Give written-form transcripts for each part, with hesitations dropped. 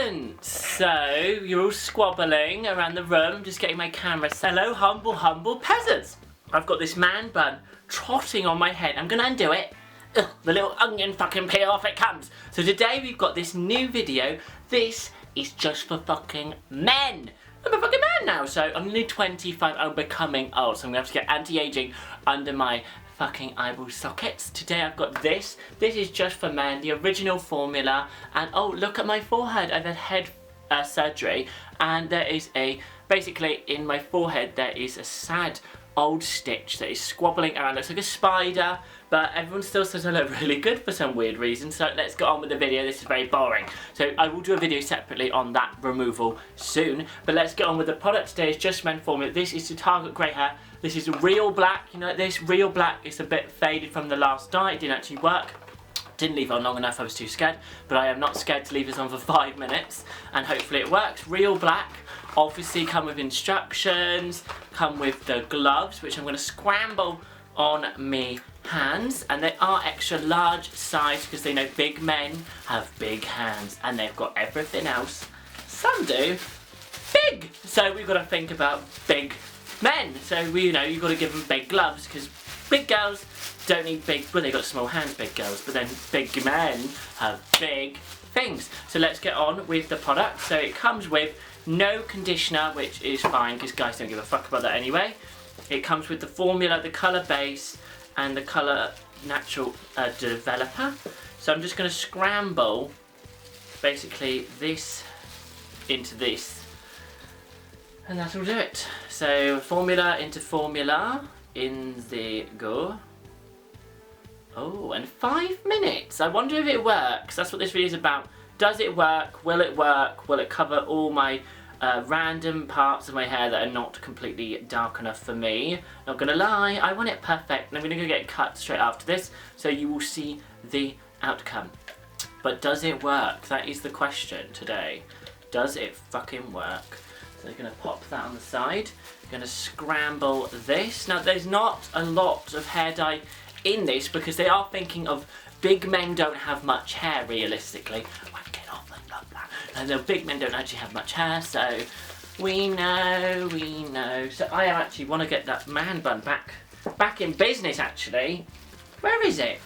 peasants! So, you're all squabbling around the room, just getting my camera. Hello, humble peasants! I've got this man bun trotting on my head. I'm gonna undo it. Ugh, the little onion fucking peel off it comes. So today we've got this new video. This is just for fucking men. I'm a fucking man now, so I'm nearly 25. I'm becoming old, so I'm gonna have to get anti-aging under my fucking eyeball sockets. Today I've got this. This is just for men, the original formula. And oh, look at my forehead. I've had head surgery, and there is basically in my forehead there is a sad old stitch that is squabbling around. Looks like a spider, but everyone still says I look really good for some weird reason. So let's get on with the video. This is very boring. So I will do a video separately on that removal soon. But let's get on with the product today. It's just men formula. This is to target grey hair. This is real black. You know this real black is a bit faded from the last dye. It didn't actually work. Didn't leave it on long enough, I was too scared. But I am not scared to leave this on for 5 minutes. And hopefully it works. Real black. Obviously come with instructions, come with the gloves, which I'm going to scramble on me hands, and they are extra large size because they know big men have big hands and they've got everything else. Some do big, so we've got to think about big men. So you've got to give them big gloves because big girls don't need big, well, they've got small hands, big girls, but then big men have big things. So let's get on with the product. So it comes with no conditioner, which is fine because guys don't give a fuck about that anyway. It comes with the formula, the colour base, and the colour natural developer. So I'm just going to scramble basically this into this, and that'll do it. So formula into formula, in they go. Oh, and 5 minutes. I wonder if it works. That's what this video is about. Does it work? Will it work? Will it cover all my random parts of my hair that are not completely dark enough for me? Not gonna lie, I want it perfect, and I'm gonna go get it cut straight after this, so you will see the outcome. But does it work? That is the question today. Does it fucking work? So I'm gonna pop that on the side. I'm gonna scramble this. Now there's not a lot of hair dye in this because they are thinking of big men don't have much hair realistically. And the big men don't actually have much hair, so we know. So I actually want to get that man bun back in business actually. Where is it?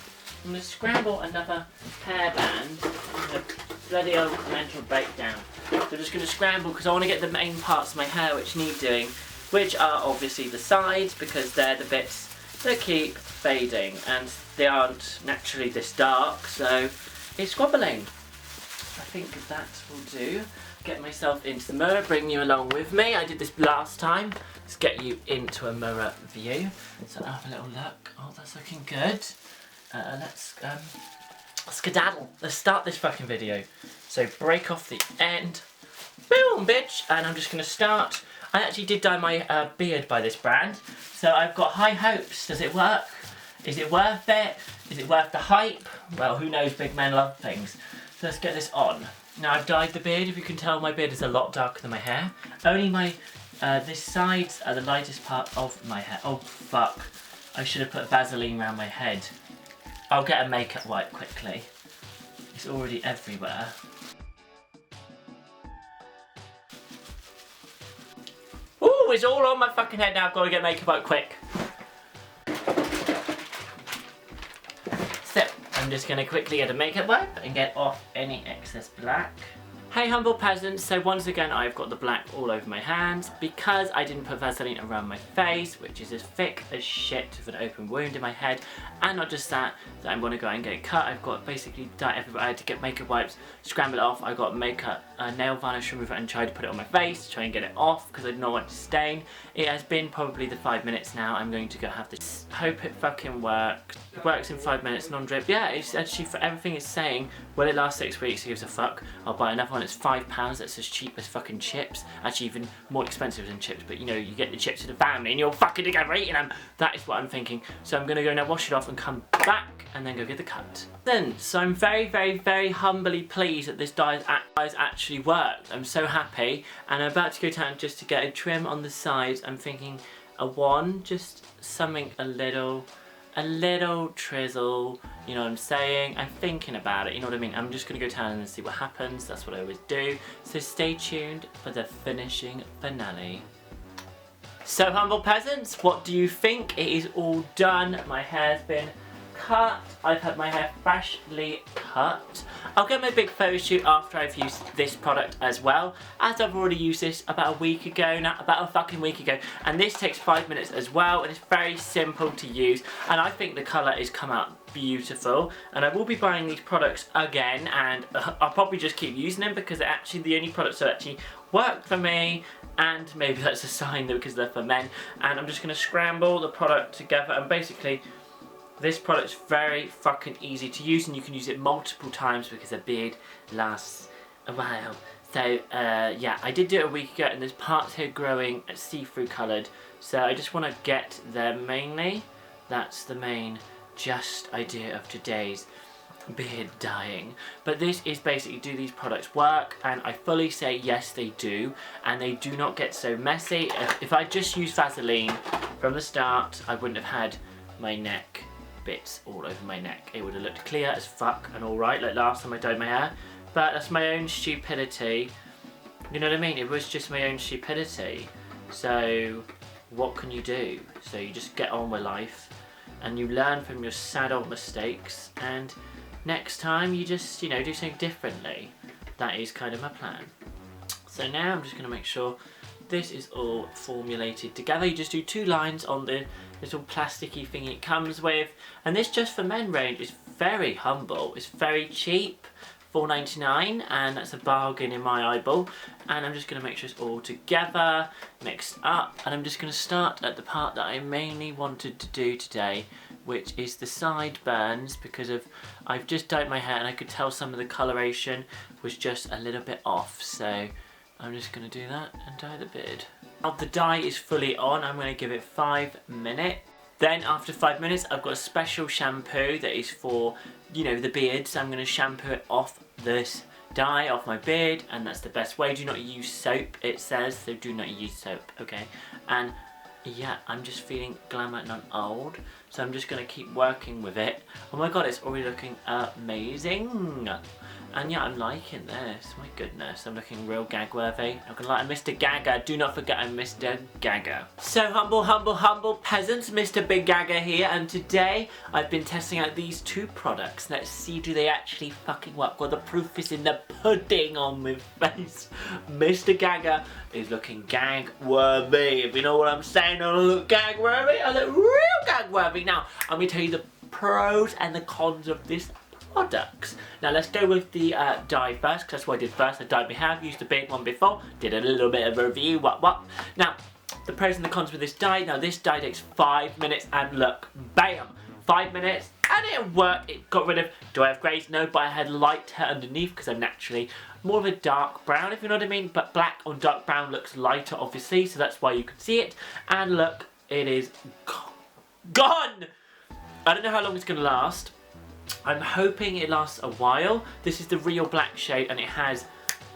I'm going to scramble another hairband. Bloody old mental breakdown. So I'm just going to scramble because I want to get the main parts of my hair which need doing, which are obviously the sides because they're the bits that keep fading and they aren't naturally this dark, so it's squabbling. I think that will do. Get myself into the mirror, bring you along with me. I did this last time. Let's get you into a mirror view. So have a little look. Oh, that's looking good. Let's skedaddle. Let's start this fucking video. So break off the end. Boom, bitch. And I'm just going to start. I actually did dye my beard by this brand. So I've got high hopes. Does it work? Is it worth it? Is it worth the hype? Well, who knows, big men love things. So let's get this on. Now I've dyed the beard. If you can tell, my beard is a lot darker than my hair. Only my, this sides are the lightest part of my hair. Oh fuck. I should have put Vaseline around my head. I'll get a makeup wipe quickly. It's already everywhere. Ooh, it's all on my fucking head now. I've got to get makeup wipe quick. I'm just going to quickly get a makeup wipe and get off any excess black. Hey humble peasants, so once again I've got the black all over my hands because I didn't put Vaseline around my face, which is as thick as shit with an open wound in my head. And not just that, I'm going to go and get it cut. I've got basically dye everywhere. I had to get makeup wipes, scramble it off. I got makeup, nail varnish remover and tried to put it on my face, try and get it off because I didn't want it to stain. It has been probably the 5 minutes now. I'm going to go have this. Hope it fucking works. It works in 5 minutes, non-drip. Yeah, it's actually, for everything it's saying, will it last 6 weeks? Who gives a fuck? I'll buy another one. It's £5. That's as cheap as fucking chips. Actually, even more expensive than chips. But you know, you get the chips to the family and you're fucking together eating them. That is what I'm thinking. So I'm gonna go now wash it off and come back and then go get the cut. So I'm very humbly pleased that this dye has actually worked. I'm so happy, and I'm about to go down just to get a trim on the sides. I'm thinking a one, just something a little a little drizzle, you know what I'm saying? I'm thinking about it, you know what I mean? I'm just gonna go down and see what happens. That's what I always do. So stay tuned for the finishing finale. So humble peasants, what do you think? It is all done. My hair's been cut. I've had my hair freshly cut. I'll get my big photo shoot after I've used this product as well, as I've already used this about a week ago now, about a fucking week ago, and this takes 5 minutes as well, and it's very simple to use, and I think the colour has come out beautiful, and I will be buying these products again, and I'll probably just keep using them because they're actually the only products that actually work for me, and maybe that's a sign that because they're for men. And I'm just going to scramble the product together, and basically this product's very fucking easy to use, and you can use it multiple times because a beard lasts a while. So yeah, I did do it a week ago, and there's parts here growing see-through coloured, so I just want to get them mainly. That's the main just idea of today's beard dyeing. But this is basically, do these products work? And I fully say yes they do, and they do not get so messy. If I just used Vaseline from the start, I wouldn't have had my neck bits all over my neck. It would have looked clear as fuck and alright like last time I dyed my hair. But that's my own stupidity, you know what I mean? It was just my own stupidity. So what can you do? So you just get on with life and you learn from your sad old mistakes, and next time you just, you know, do something differently. That is kind of my plan. So now I'm just going to make sure this is all formulated together. You just do 2 lines on the little plasticky thing it comes with, and this Just for Men range is very humble. It's very cheap, $4.99, and that's a bargain in my eyeball. And I'm just going to make sure it's all together, mixed up, and I'm just going to start at the part that I mainly wanted to do today, which is the sideburns, because I've just dyed my hair and I could tell some of the coloration was just a little bit off, so I'm just going to do that and dye the beard. Now the dye is fully on, I'm going to give it 5 minutes. Then after 5 minutes I've got a special shampoo that is for, you know, the beard, so I'm going to shampoo it off this dye off my beard, and that's the best way. Do not use soap, it says, so do not use soap, okay? And yeah, I'm just feeling glamour and I'm old, so I'm just going to keep working with it. Oh my god, it's already looking amazing. And yeah, I'm liking this. My goodness, I'm looking real gag-worthy. Not gonna lie, I'm Mr. Gaga. Do not forget I'm Mr. Gaga. So humble peasants, Mr. Big Gaga here, and today I've been testing out these 2 products. Let's see, do they actually fucking work? Well, the proof is in the pudding on my face. Mr. Gaga is looking gag-worthy. If you know what I'm saying, I look gag-worthy. I look real gag-worthy. Now, I'm gonna tell you the pros and the cons of this products. Now let's go with the dye first, because that's what I did first. I dyed my hair, used the big one before, did a little bit of a review, what. Now, the pros and the cons with this dye. Now this dye takes 5 minutes, and look, bam, 5 minutes, and it worked. It got rid of, do I have greys? No, but I had light hair underneath, because I'm naturally more of a dark brown, if you know what I mean, but black on dark brown looks lighter, obviously, so that's why you can see it, and look, it is gone! I don't know how long it's going to last. I'm hoping it lasts a while. This is the real black shade, and it has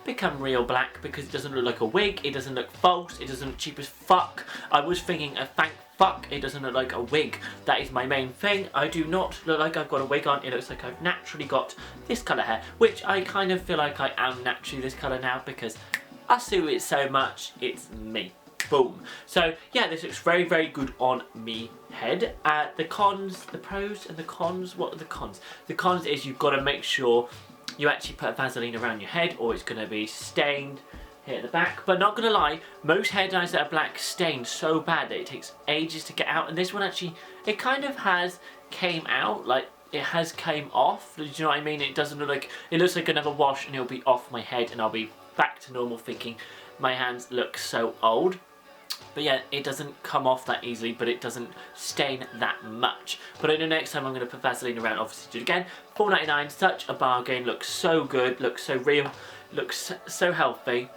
become real black because it doesn't look like a wig, it doesn't look false, it doesn't look cheap as fuck. I was thinking, thank fuck it doesn't look like a wig. That is my main thing. I do not look like I've got a wig on. It looks like I've naturally got this colour hair, which I kind of feel like I am naturally this colour now because I sue it so much, it's me. Boom. So yeah, this looks very, very good on me head. The cons, the pros and the cons. What are the cons? The cons is you've got to make sure you actually put Vaseline around your head, or it's going to be stained here at the back. But not going to lie, most hair dyes that are black stain so bad that it takes ages to get out. And this one actually, it kind of has came out, like it has came off. Do you know what I mean? It doesn't look like, it looks like another wash and it'll be off my head and I'll be back to normal thinking my hands look so old. But yeah, it doesn't come off that easily, but it doesn't stain that much. But I know next time I'm going to put Vaseline around, obviously do it again. $4.99, such a bargain, looks so good, looks so real, looks so healthy.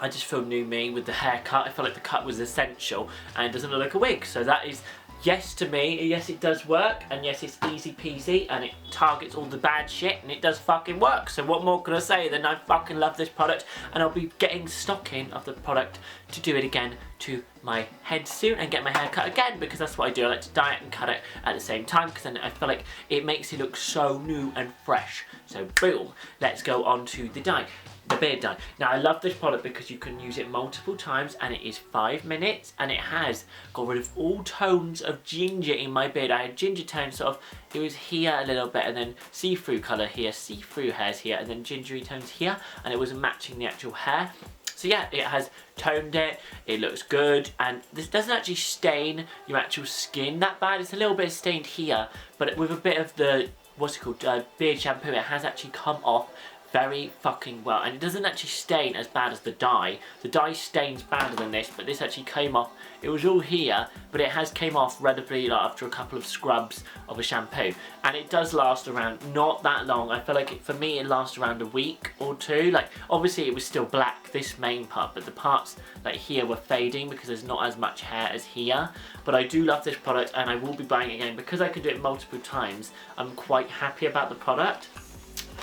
I just feel new me with the haircut. I felt like the cut was essential and it doesn't look like a wig. So that is yes to me. Yes, it does work, and yes, it's easy peasy, and it targets all the bad shit, and it does fucking work. So what more can I say than I fucking love this product, and I'll be getting stock in of the product to do it again to my head soon and get my hair cut again, because that's what I do. I like to dye it and cut it at the same time, because then I feel like it makes it look so new and fresh. So boom, let's go on to the dye. The beard dye. Now I love this product because you can use it multiple times and it is 5 minutes and it has got rid of all tones of ginger in my beard. I had ginger tone sort of, it was here a little bit and then see-through colour here, see-through hairs here and then gingery tones here, and it was matching the actual hair. So yeah, it has toned it, it looks good, and this doesn't actually stain your actual skin that bad. It's a little bit stained here, but with a bit of the, what's it called, beard shampoo, it has actually come off very fucking well, and it doesn't actually stain as bad as the dye. The dye stains badder than this, but this actually came off. It was all here, but it has came off relatively like, after a couple of scrubs of a shampoo, and it does last around not that long. I feel like for me it lasts around a week or two. Like obviously it was still black, this main part, but the parts like here were fading because there's not as much hair as here. But I do love this product and I will be buying it again because I can do it multiple times. I'm quite happy about the product.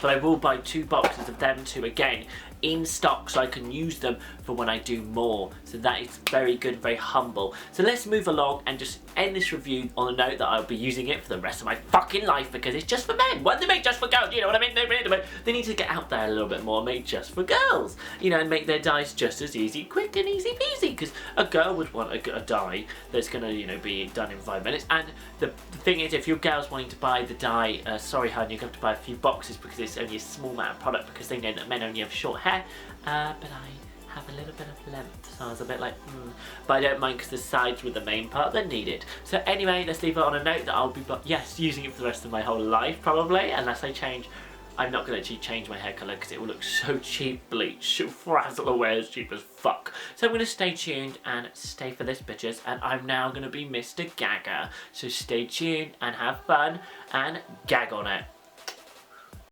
But I will buy 2 boxes of them too, again, in stock so I can use them for when I do more. So that is very good, very humble. So let's move along and just end this review on a note that I'll be using it for the rest of my fucking life because it's just for men. What they make just for girls, you know what I mean? They need to get out there a little bit more, make just for girls. You know, and make their dyes just as easy, quick and easy peasy. Because a girl would want a dye that's going to, you know, be done in 5 minutes. And the thing is, if your girl's wanting to buy the dye, sorry hun, you're going to have to buy a few boxes because it's only a small amount of product because they know that men only have short hair. But I have a little bit of length, so I was a bit like, But I don't mind because the sides were the main part that needed. So anyway, let's leave it on a note that I'll be, using it for the rest of my whole life probably, unless I change. I'm not going to actually change my hair colour because it will look so cheap bleach. Frazzle away as cheap as fuck. So I'm going to stay tuned and stay for this bitches, and I'm now going to be Mr. Gagger. So stay tuned and have fun and gag on it.